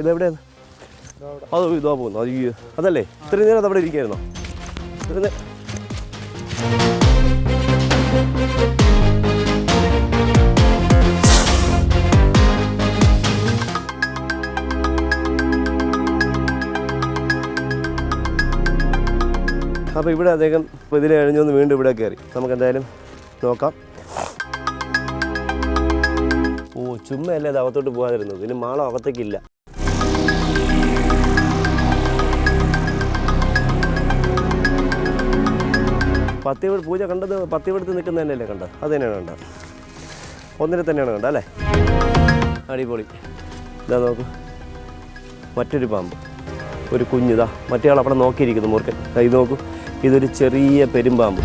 ഇതെവിടെയാണ്? അത് ഇതാ പോകുന്നു. അയ്യോ, അതല്ലേ ഇത്രയും നേരം അതവിടെ ഇരിക്കുകയായിരുന്നോ? അപ്പോൾ ഇവിടെ അദ്ദേഹം ഇതിൽ കഴിഞ്ഞൊന്ന് വീണ്ടും ഇവിടെ കയറി. നമുക്ക് എന്തായാലും നോക്കാം. ഓ, ചുമ്മയല്ലേ അത് അകത്തോട്ട് പോകാതിരുന്നത്. ഇതിന് മാളം അകത്തേക്കില്ല. പത്തിവിട് പൂജ കണ്ടത് പത്തിവിടുത്ത് നിൽക്കുന്നത് തന്നെയല്ലേ കണ്ടത്? അത് തന്നെയാണ് കണ്ടത്. ഒന്നിനെ തന്നെയാണ് കണ്ടത് അല്ലേ? അടിപൊളി. ഇതാ നോക്കൂ, മറ്റൊരു പാമ്പ്, ഒരു കുഞ്ഞിതാ. മറ്റേ ആൾ അവിടെ നോക്കിയിരിക്കുന്നു മൂർഖൻ. ഇത് നോക്കൂ, ഇതൊരു ചെറിയ പെരുമ്പാമ്പ്.